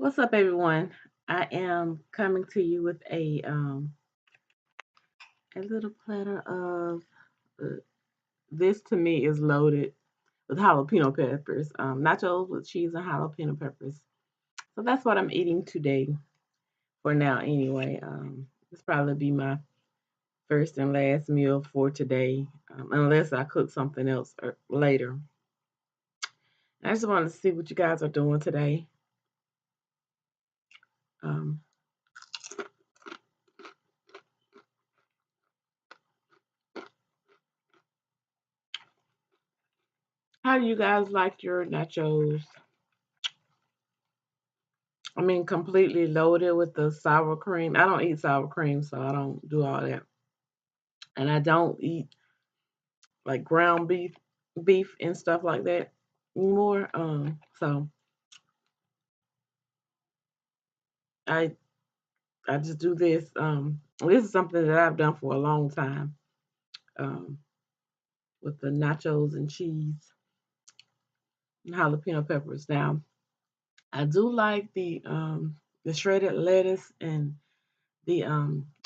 What's up, everyone? I am coming to you with a little platter of this. To me is loaded with jalapeno peppers, nachos with cheese and jalapeno peppers. So that's what I'm eating today for now. Anyway, this probably be my first and last meal for today, unless I cook something else later. I just wanted to see what you guys are doing today. Um, how do you guys like your nachos? I mean, completely loaded with the sour cream. I don't eat sour cream, so I don't do all that. And I don't eat like ground beef and stuff like that anymore. So I I just do this. This is something that I've done for a long time. Um, with the nachos and cheese and jalapeno peppers. Now I do like the shredded lettuce and the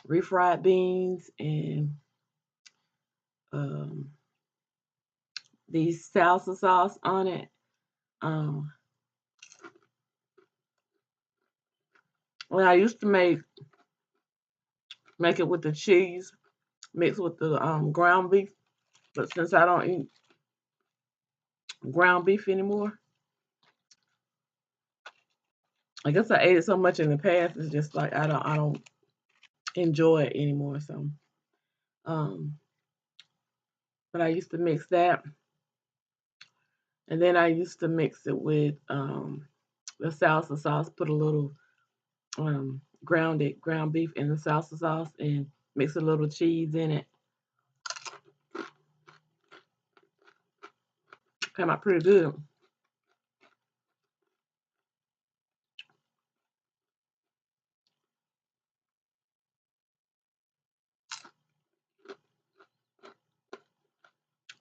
refried beans and um the salsa sauce on it. Um, well, I used to make it with the cheese mixed with the ground beef, but since I don't eat ground beef anymore, I guess I ate it so much in the past. It's just like I don't enjoy it anymore. So, um, but I used to mix that, and then I used to mix it with the salsa sauce. Put a little ground beef in the salsa sauce and mix a little cheese in it. Came out pretty good.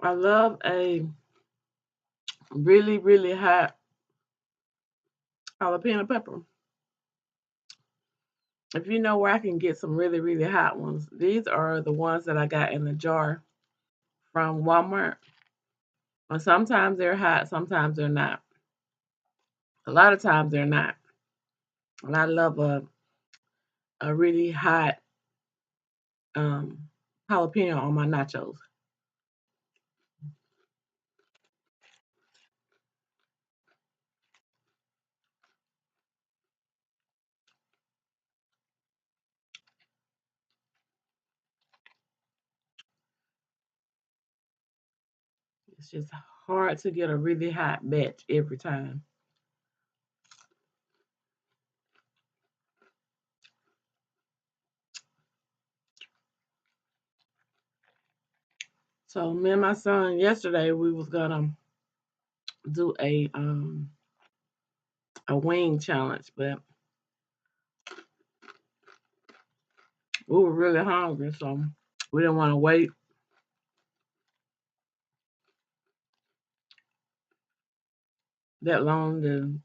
I love a really hot jalapeno pepper. If you know where I can get some really hot ones, these are the ones that I got in the jar from Walmart. And sometimes they're hot, sometimes they're not. A lot of times they're not. And I love a really hot um, jalapeno on my nachos. It's just hard to get a really hot batch every time. So me and my son yesterday we was gonna do a wing challenge, but we were really hungry, so we didn't want to wait that long to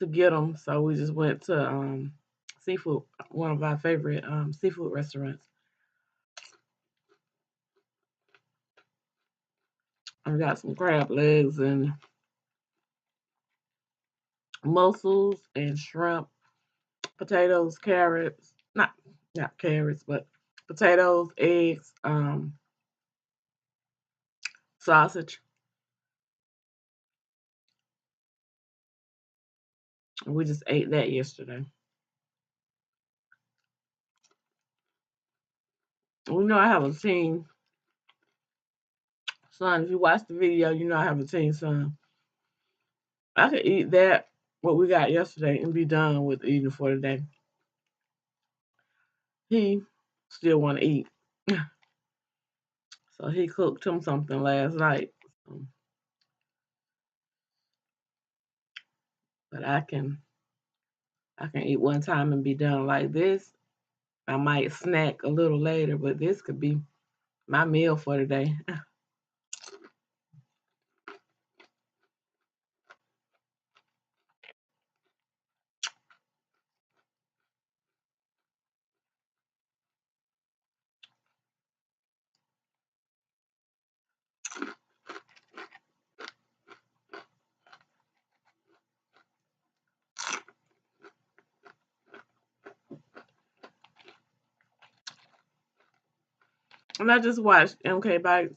get them. So we just went to seafood, one of our favorite seafood restaurants, and got some crab legs and mussels and shrimp, potatoes, carrots, not carrots, but potatoes, eggs, sausage. And we just ate that yesterday. We know I have a teen son. If you watch the video, you know I have a teen son. I could eat that what we got yesterday and be done with eating for the day. He still want to eat, so he cooked him something last night. But I can eat one time and be done like this. I might snack a little later, but this could be my meal for the day. And I just watched MK Bike's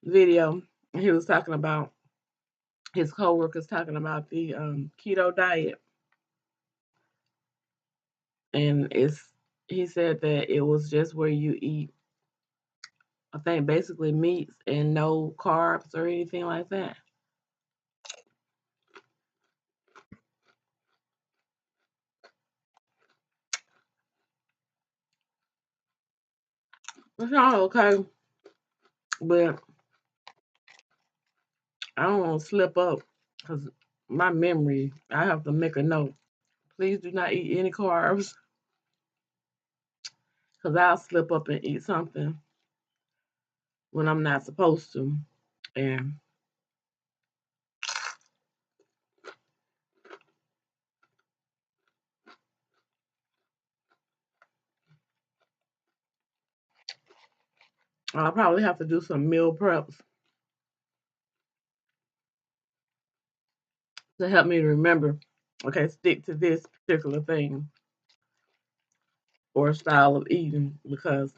video, and he was talking about his coworkers talking about the keto diet, and he said that it was just where you eat, I think, basically meats and no carbs or anything like that. It's not okay, but I don't want to slip up because my memory, I have to make a note. Please do not eat any carbs because I'll slip up and eat something when I'm not supposed to. And I'll probably have to do some meal preps to help me remember, okay, stick to this particular thing or style of eating because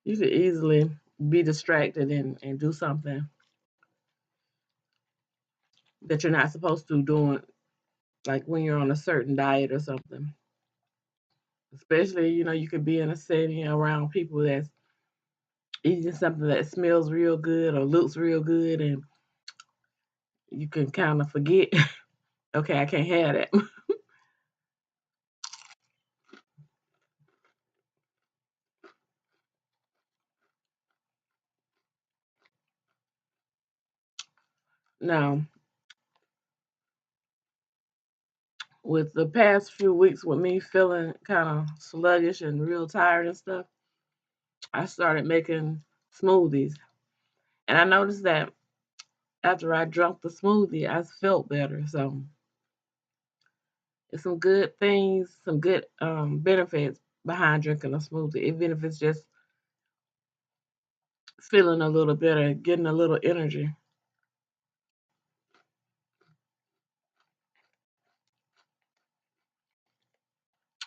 you could easily be distracted and do something that you're not supposed to doing, like when you're on a certain diet or something. Especially, you could be in a setting around people that's eating something that smells real good or looks real good, and you can kind of forget, okay, I can't have that. Now, with the past few weeks, with me feeling kind of sluggish and real tired and stuff, I started making smoothies. And I noticed that after I drank the smoothie, I felt better. So it's some good things, some good benefits behind drinking a smoothie, even if it's just feeling a little better, getting a little energy.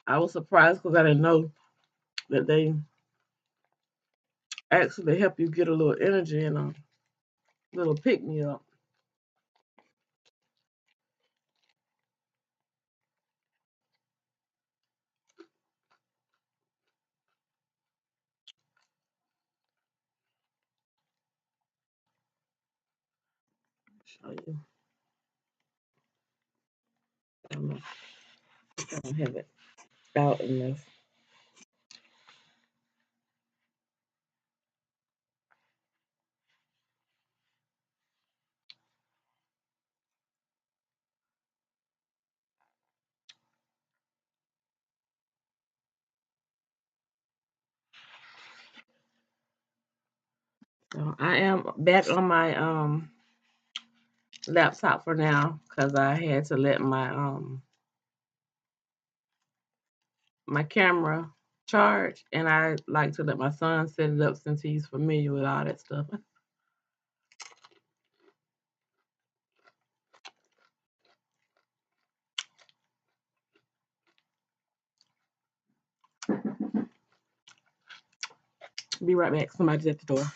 I was surprised because I didn't know that they actually help you get a little energy and a little pick me up. Show you. I don't have it out in this. So I am back on my laptop for now because I had to let my camera charge, and I like to let my son set it up since he's familiar with all that stuff. Be right back. Somebody's at the door.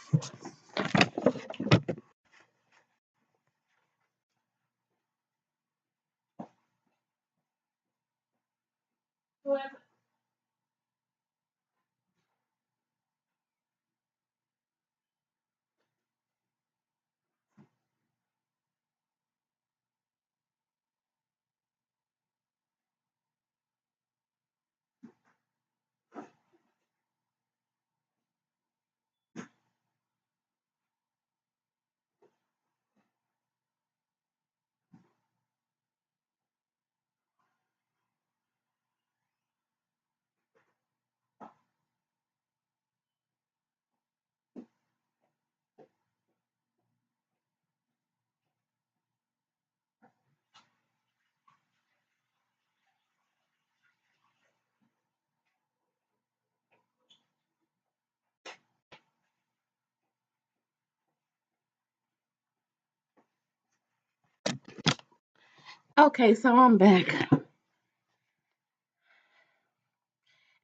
Okay, so I'm back.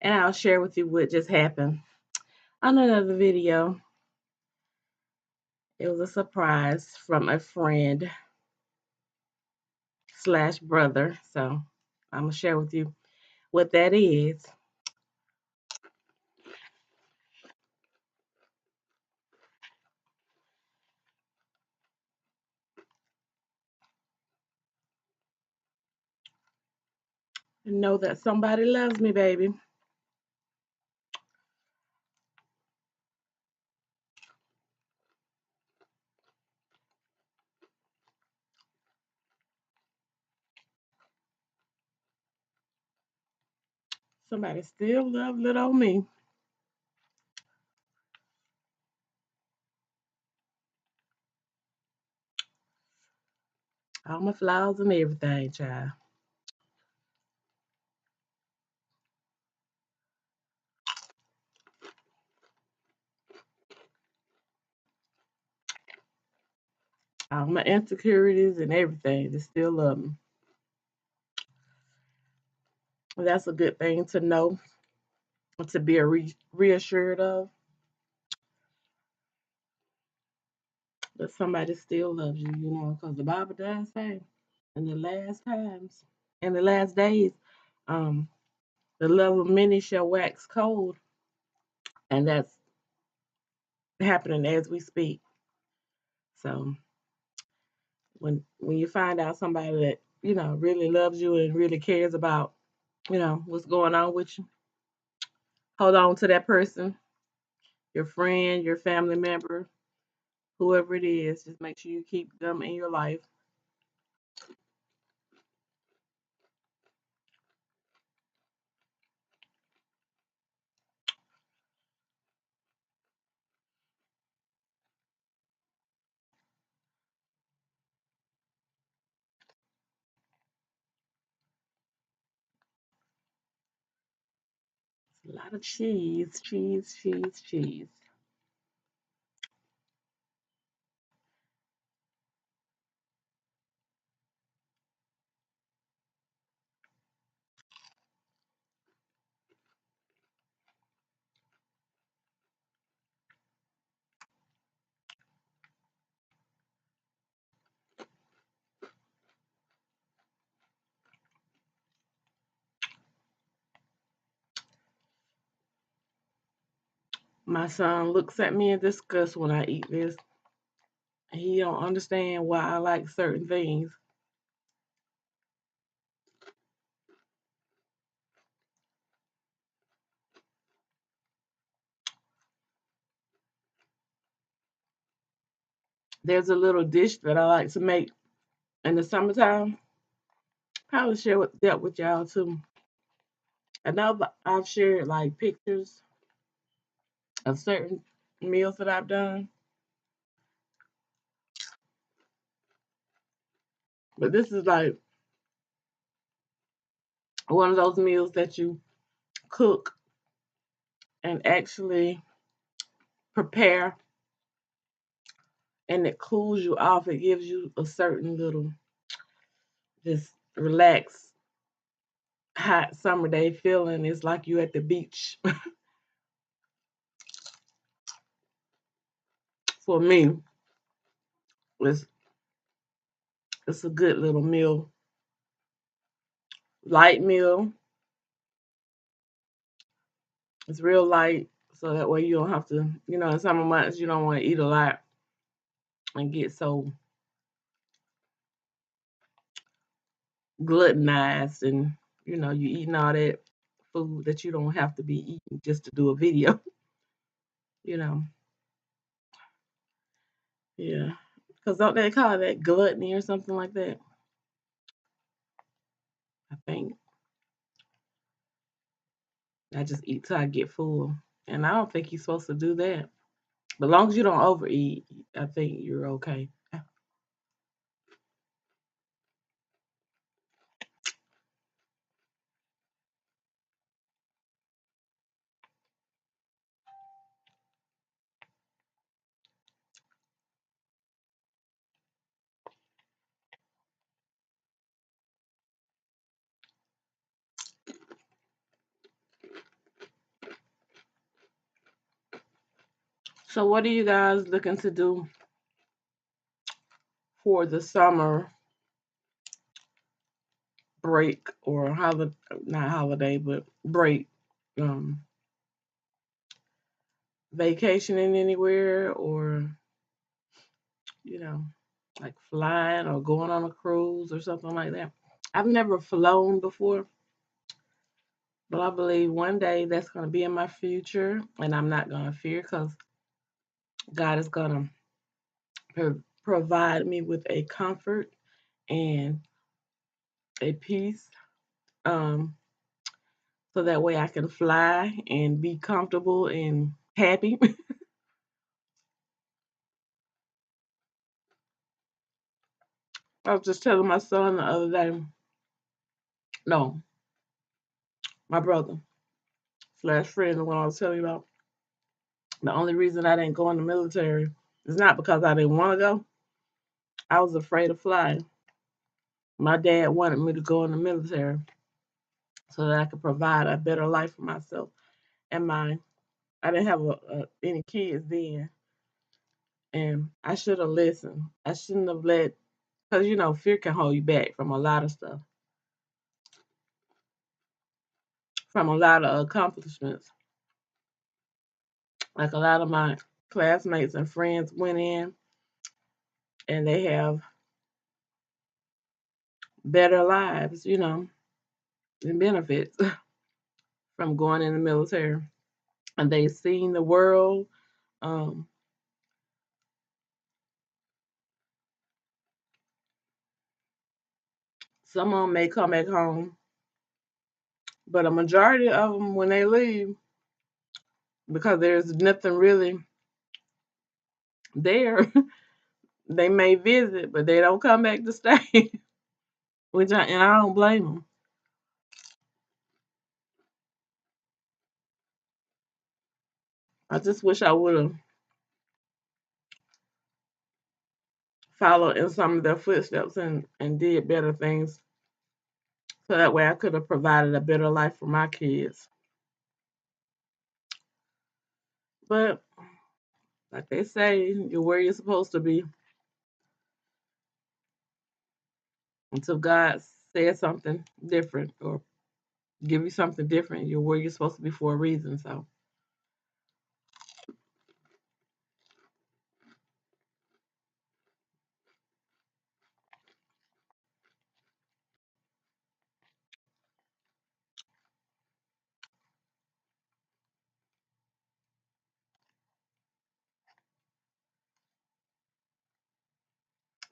and I'll share with you what just happened on another video. It was a surprise from a friend slash brother. So I'm gonna share with you what that is. And know that somebody loves me, baby. Somebody still love little old me. All my flaws and everything, child. All my insecurities and everything. They still love me. And that's a good thing to know, to be reassured of, that somebody still loves you, because the Bible does say in the last times, in the last days, um, the love of many shall wax cold, and that's happening as we speak. So when you find out somebody that really loves you and really cares about what's going on with you, hold on to that person, your friend, your family member, whoever it is. Just make sure you keep them in your life. It's a lot of cheese, cheese, cheese, cheese. My son looks at me in disgust when I eat this. He don't understand why I like certain things. There's a little dish that I like to make in the summertime. Probably share that with y'all too. I know I've shared like pictures of certain meals that I've done, but this is like one of those meals that you cook and actually prepare, and it cools you off. It gives you a certain little just relaxed hot summer day feeling. It's like you at the beach. For me, it's it's a good little meal, light meal. It's real light, so that way you don't have to, in summer months you don't want to eat a lot and get so gluttonized, and you eating all that food that you don't have to be eating just to do a video. you know, yeah, because don't they call that gluttony or something like that? I think I just eat till I get full, and I don't think you're supposed to do that. But as long as you don't overeat, I think you're okay. So, what are you guys looking to do for the summer break or holiday? Not holiday, but break. Um, Vacationing anywhere, or you know, like flying or going on a cruise or something like that. I've never flown before, but I believe one day that's going to be in my future, and I'm not going to fear because God is going to provide me with a comfort and a peace, um, so that way I can fly and be comfortable and happy. I was just telling my son the other day, no, my brother slash friend, the one I was telling you about. The only reason I didn't go in the military is not because I didn't want to go. I was afraid of flying. My dad wanted me to go in the military so that I could provide a better life for myself and mine. I didn't have any kids then, and I should have listened. I shouldn't have let, because fear can hold you back from a lot of stuff, from a lot of accomplishments. Like a lot of my classmates and friends went in and they have better lives, and benefits from going in the military. And they've seen the world. Um, some of them may come back home, but a majority of them, when they leave, because there's nothing really there, they may visit, but they don't come back to stay. And I don't blame them. I just wish I would have followed in some of their footsteps and did better things, so that way I could have provided a better life for my kids. But like they say, you're where you're supposed to be until God says something different or give you something different. You're where you're supposed to be for a reason. So,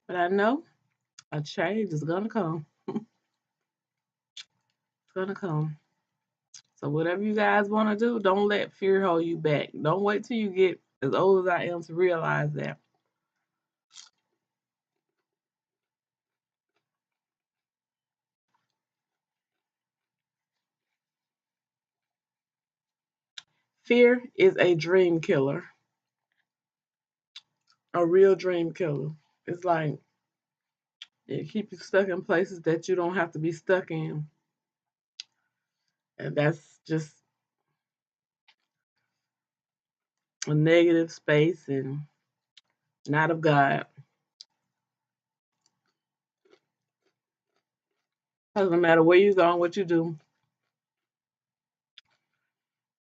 but I know a change is gonna come. It's gonna come. So whatever you guys want to do, don't let fear hold you back. Don't wait till you get as old as I am to realize that fear is a dream killer, a real dream killer. It's like it keeps you stuck in places that you don't have to be stuck in, and that's just a negative space and not of God. Doesn't matter where you go and what you do,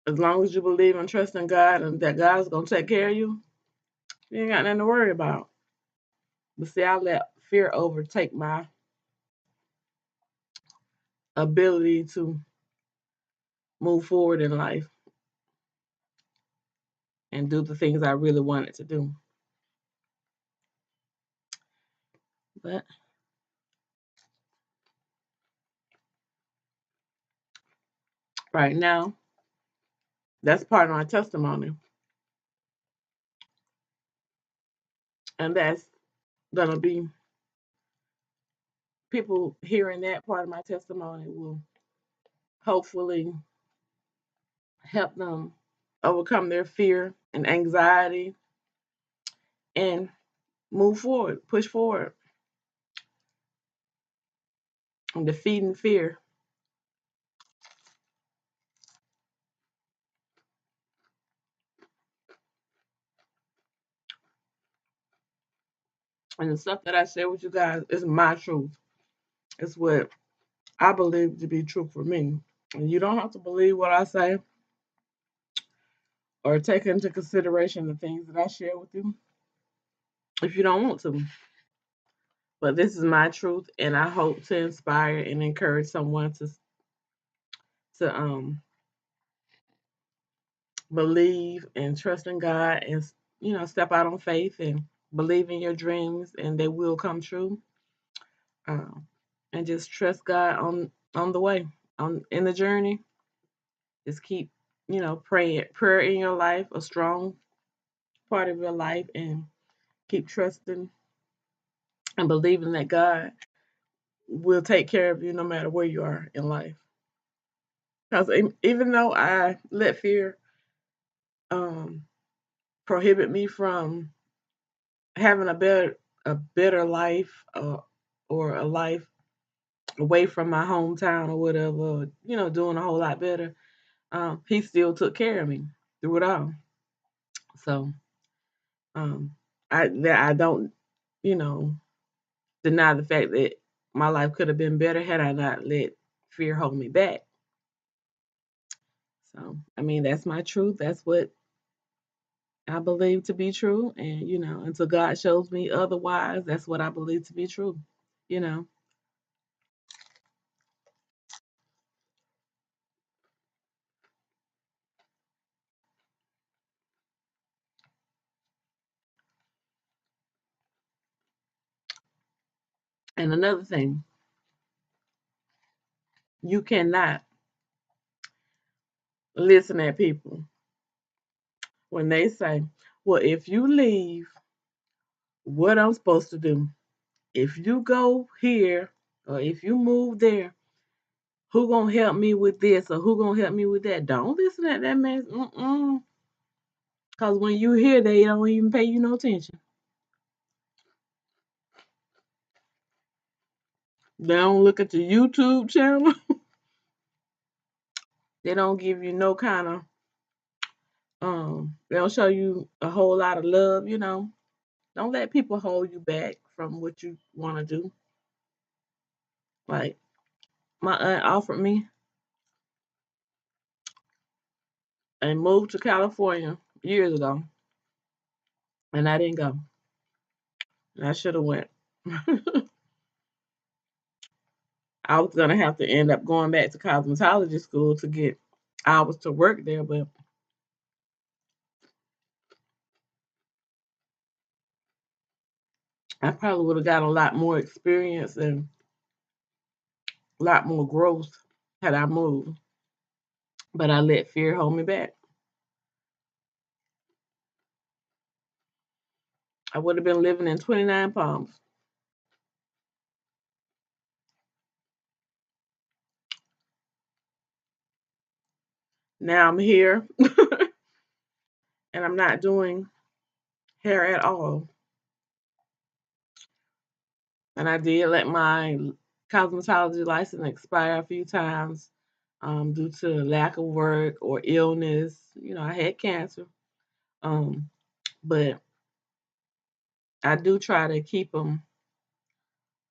as long as you believe and trust in God and that God's gonna take care of you, you ain't got nothing to worry about. But see, I let fear overtake my ability to move forward in life and do the things I really wanted to do. But right now, that's part of my testimony. And that's gonna be people hearing that part of my testimony will hopefully help them overcome their fear and anxiety and move forward, push forward, and defeating fear. And the stuff that I share with you guys is my truth. It's what I believe to be true for me. And you don't have to believe what I say or take into consideration the things that I share with you if you don't want to. But this is my truth, and I hope to inspire and encourage someone to believe and trust in God, and step out on faith and believe in your dreams, and they will come true. Um, and just trust God on the way, on in the journey. Just keep praying prayer in your life, a strong part of your life, and keep trusting and believing that God will take care of you no matter where you are in life. Because even though I let fear um, prohibit me from having a better life, or a life away from my hometown or whatever, doing a whole lot better. He still took care of me through it all. So um, I don't you know deny the fact that my life could have been better had I not let fear hold me back. So I mean, that's my truth. That's what I believe to be true, and until God shows me otherwise, that's what I believe to be true. You know, and another thing, you cannot listen at people when they say, "Well, if you leave, what I'm supposed to do? If you go here, or if you move there, who gonna help me with this, or who gonna help me with that?" Don't listen at that man. Cause when you hear, they don't even pay you no attention. They don't look at your YouTube channel. They don't give you no kind of they don't show you a whole lot of love. Don't let people hold you back from what you want to do. Like, my aunt offered me and moved to California years ago, and I didn't go. And I should have went. I was gonna have to end up going back to cosmetology school to get hours to work there, but I probably would have got a lot more experience and a lot more growth had I moved. But I let fear hold me back. I would have been living in 29 Palms. Now I'm here and I'm not doing hair at all. And I did let my cosmetology license expire a few times due to lack of work or illness. I had cancer. Um, but I do try to keep them,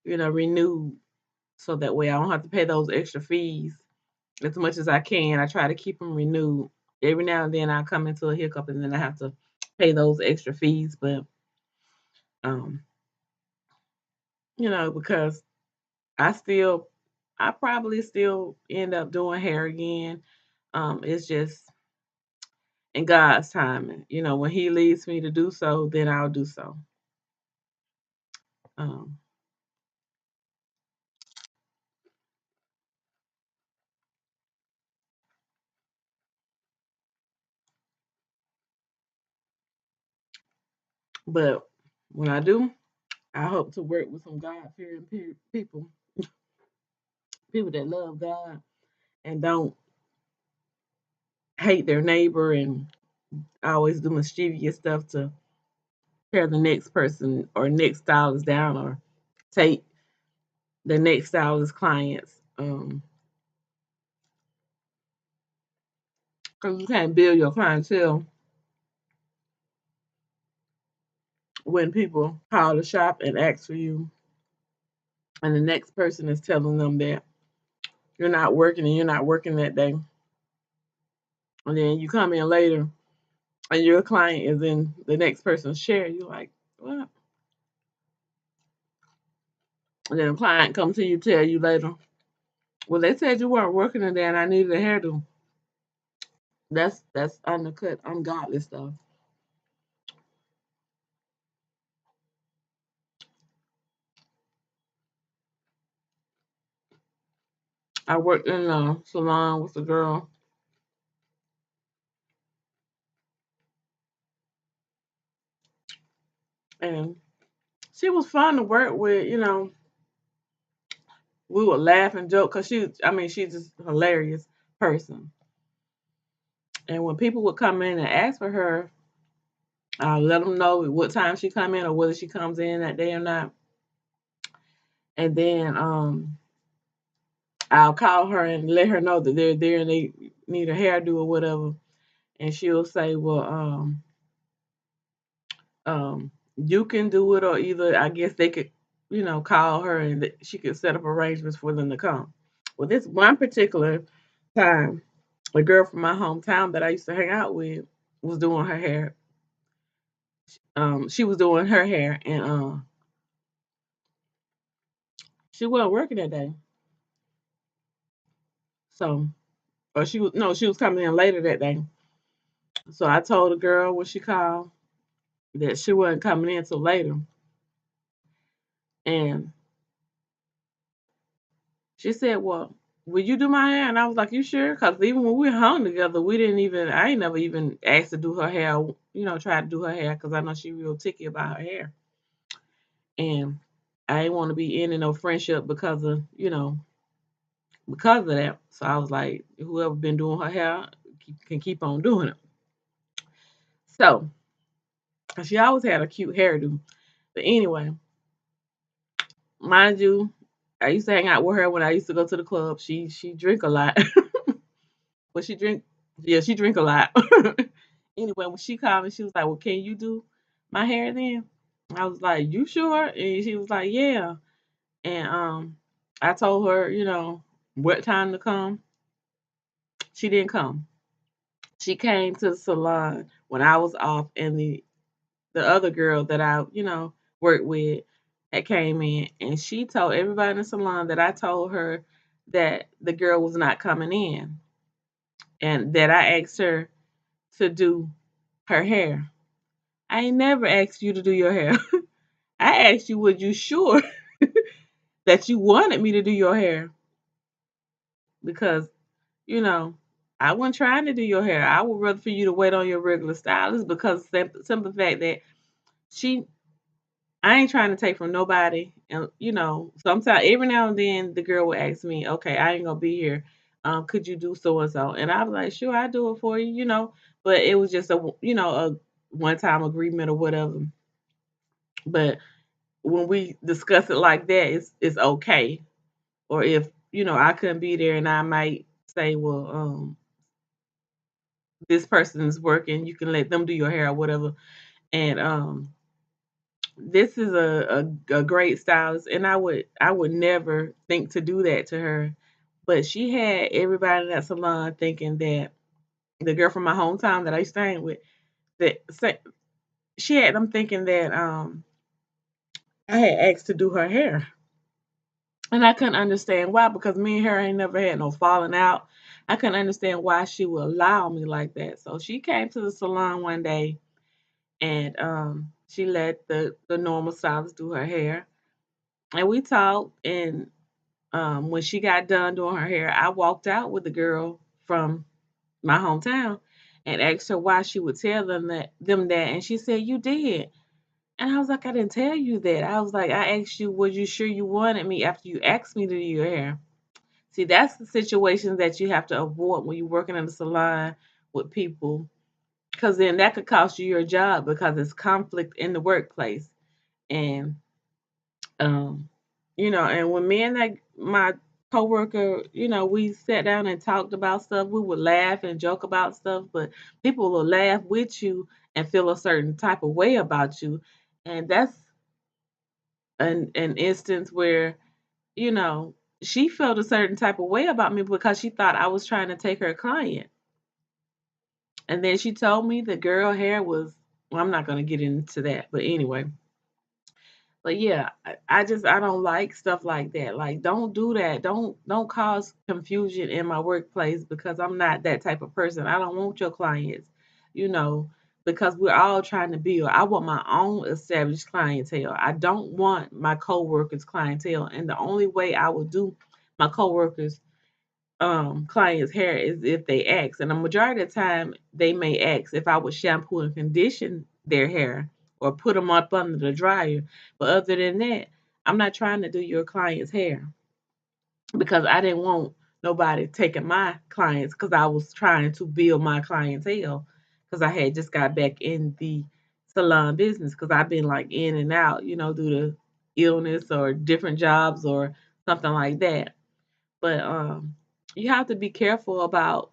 renewed, so that way I don't have to pay those extra fees as much as I can. I try to keep them renewed. Every now and then I come into a hiccup and then I have to pay those extra fees, but um, because I still, I probably still end up doing hair again. It's just in God's timing. When He leads me to do so, then I'll do so. Um, but when I do, I hope to work with some God fearing people, people that love God and don't hate their neighbor and always do mischievous stuff to tear the next person or next stylist down, or take the next stylist clients. Because you can't build your clientele when people call the shop and ask for you, and the next person is telling them that you're not working and you're not working that day, and then you come in later and your client is in the next person's chair, you're like, what? And then the client comes to you, tell you later, well, they said you weren't working today and I needed a hairdo. That's undercut, ungodly stuff. I worked in a salon with a girl, and she was fun to work with. We would laugh and joke because she's just a hilarious person. And when people would come in and ask for her, I'll let them know what time she come in or whether she comes in that day or not. And then I'll call her and let her know that they're there and they need a hairdo or whatever. And she'll say, well, you can do it, or either I guess they could, call her and she could set up arrangements for them to come. Well, this one particular time, a girl from my hometown that I used to hang out with was doing her hair. She was doing her hair, and she wasn't working that day. So, or she was no, she was coming in later that day. So I told the girl when she called that she wasn't coming in till later, and she said, "Well, will you do my hair?" And I was like, "You sure?" Because even when we hung together, we didn't even. I ain't never even asked to do her hair. Try to do her hair because I know she real ticky about her hair, and I ain't want to be in no friendship because of that. So I was like, whoever been doing her hair can keep on doing it. So she always had a cute hairdo. But anyway, mind you, I used to hang out with her when I used to go to the club. She drink a lot. But she drink yeah, she drink a lot. Anyway, when she called me, she was like, well, can you do my hair then? I was like, you sure? And she was like, yeah. And I told her, what time to come. She didn't come. She came to the salon when I was off, and the other girl that I, worked with had came in, and she told everybody in the salon that I told her that the girl was not coming in, and that I asked her to do her hair. I ain't never asked you to do your hair. I asked you, was you sure that you wanted me to do your hair? Because, you know, I wasn't trying to do your hair. I would rather for you to wait on your regular stylist because simple fact that she I ain't trying to take from nobody. And sometimes every now and then the girl would ask me, okay, I ain't gonna be here. Could you do so and so? And I was like, sure, I do it for you. But it was just a one time agreement or whatever. But when we discuss it like that, it's okay. Or if I couldn't be there, and I might say, well, this person is working, you can let them do your hair or whatever. And this is a great stylist, and I would never think to do that to her. But she had everybody in that salon thinking that the girl from my hometown that I used to hang with, that she had them thinking that I had asked to do her hair. And I couldn't understand why, because me and her ain't never had no falling out. I couldn't understand why she would allow me like that. So she came to the salon one day, and she let the normal stylist do her hair. And we talked, and when she got done doing her hair, I walked out with the girl from my hometown and asked her why she would tell them that, and she said, "You did." And I was like, "I didn't tell you that." I was like, "I asked you, was you sure you wanted me after you asked me to do your hair?" See, that's the situation that you have to avoid when you're working in a salon with people, because then that could cost you your job because it's conflict in the workplace. And Um, and when me and my coworker, we sat down and talked about stuff. We would laugh and joke about stuff, but people will laugh with you and feel a certain type of way about you. And that's an instance where, you know, she felt a certain type of way about me because she thought I was trying to take her client. And then she told me the girl hair was, well, I'm not going to get into that. But anyway, but yeah, I don't like stuff like that. Like, don't do that. Don't cause confusion in my workplace because I'm not that type of person. I don't want your clients, you know, because we're all trying to build. I want my own established clientele. I don't want my coworkers' clientele. And the only way I will do my coworkers clients' hair is if they ask. And the majority of the time they may ask if I would shampoo and condition their hair or put them up under the dryer. But other than that, I'm not trying to do your client's hair because I didn't want nobody taking my clients because I was trying to build my clientele because I had just got back in the salon business because I've been like in and out, due to illness or different jobs or something like that. But you have to be careful about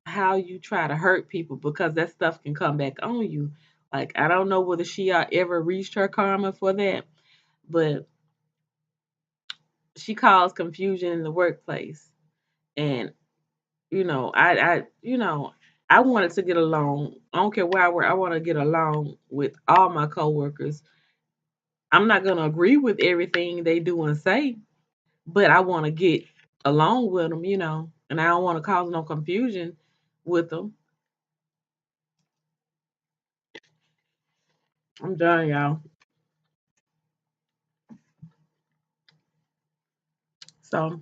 how you try to hurt people because that stuff can come back on you. Like, I don't know whether she ever reached her karma for that, but she caused confusion in the workplace. And I wanted to get along. I don't care where I work. I want to get along with all my coworkers. I'm not gonna agree with everything they do and say, but I want to get along with them, and I don't want to cause no confusion with them. I'm done, y'all. So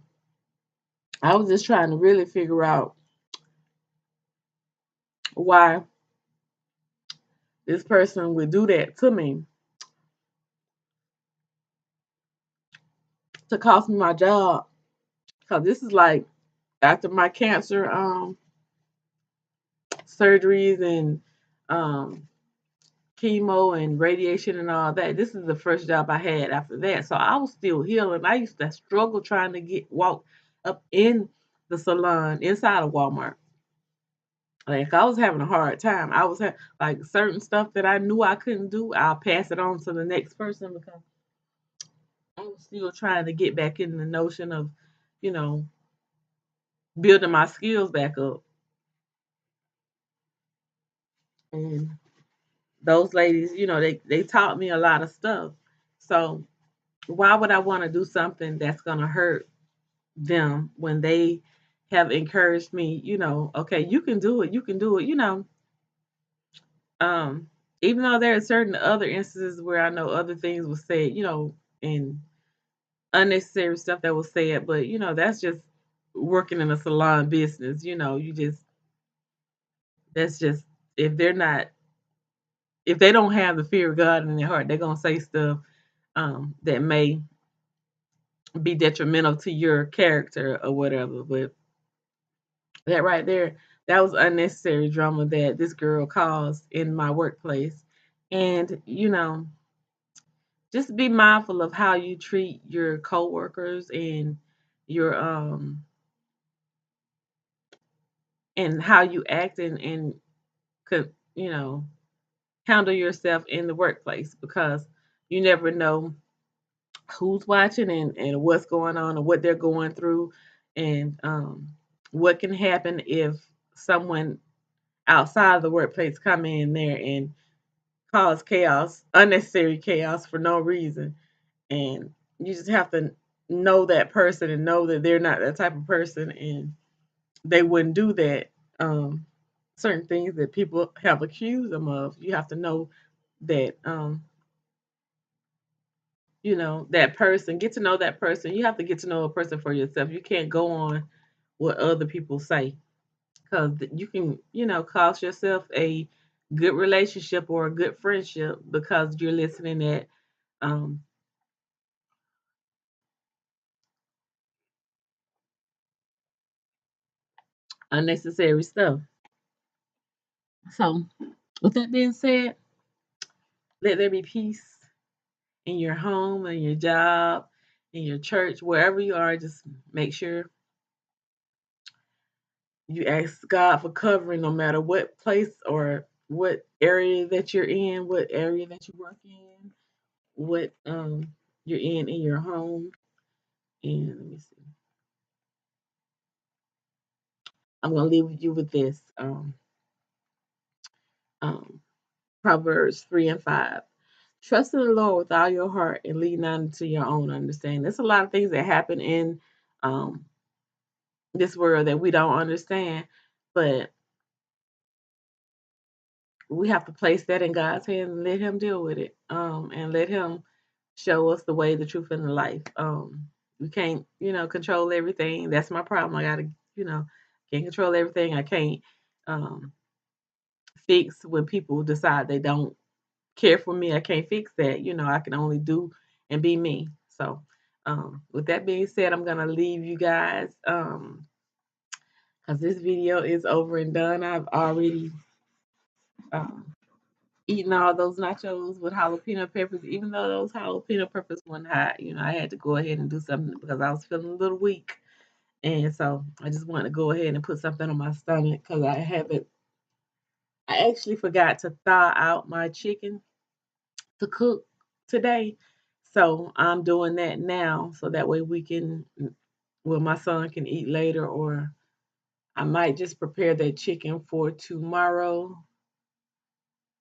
I was just trying to really figure out why this person would do that to me to cost me my job. Cause this is like after my cancer surgeries and um chemo and radiation and all that. This is the first job I had after that. So I was still healing. I used to struggle trying to walk up in the salon inside of Walmart. Like I was having a hard time. I was like certain stuff that I knew I couldn't do, I'll pass it on to the next person because I was still trying to get back in the notion of, you know, building my skills back up. And those ladies, they taught me a lot of stuff. So why would I want to do something that's gonna hurt them when they have encouraged me, okay, you can do it, you can do it, um, even though there are certain other instances where I know other things were said, and unnecessary stuff that was said, but that's just working in a salon business, you just that's just if they're not if they don't have the fear of God in their heart, they're gonna say stuff that may be detrimental to your character or whatever. But that right there, that was unnecessary drama that this girl caused in my workplace. And, just be mindful of how you treat your coworkers your and how you act and could, handle yourself in the workplace because you never know who's watching and what's going on and what they're going through and what can happen if someone outside of the workplace come in there and cause chaos, unnecessary chaos for no reason. And you just have to know that person and know that they're not that type of person and they wouldn't do that. Certain things that people have accused them of, you have to know that that person, get to know that person. You have to get to know a person for yourself. You can't go on what other people say because you can, cost yourself a good relationship or a good friendship because you're listening at um, unnecessary stuff. So, with that being said, let there be peace in your home and your job, in your church, wherever you are. Just make sure you ask God for covering no matter what place or what area that you're in, what area that you work in, what you're in your home. And let me see. I'm gonna leave you with this. Um, Proverbs 3 and 5. Trust in the Lord with all your heart and lean not into your own understanding. There's a lot of things that happen in um, this world that we don't understand, but we have to place that in God's hands and let Him deal with it, and let Him show us the way, the truth, and the life. We can't, control everything. That's my problem. I gotta, can't control everything. I can't um, fix when people decide they don't care for me. I can't fix that. I can only do and be me. So, with that being said, I'm gonna leave you guys because this video is over and done. I've already um, eaten all those nachos with jalapeno peppers, even though those jalapeno peppers weren't hot. I had to go ahead and do something because I was feeling a little weak. And so I just wanted to go ahead and put something on my stomach because I actually forgot to thaw out my chicken to cook today. So I'm doing that now so that way well, my son can eat later, or I might just prepare that chicken for tomorrow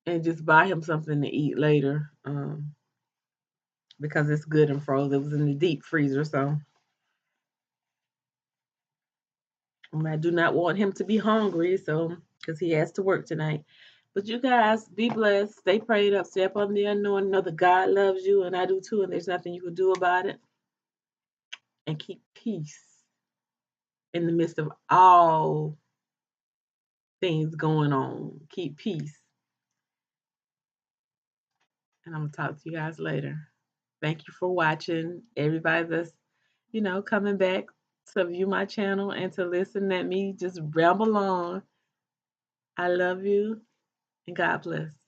and just buy him something to eat later because it's good and frozen. It was in the deep freezer, so I do not want him to be hungry, so because he has to work tonight. But you guys be blessed, stay prayed up, stay up on the unknown, know that God loves you, and I do too, and there's nothing you can do about it. And keep peace in the midst of all things going on. Keep peace. And I'm gonna talk to you guys later. Thank you for watching. Everybody that's, coming back to view my channel and to listen at me just ramble on. I love you and God bless.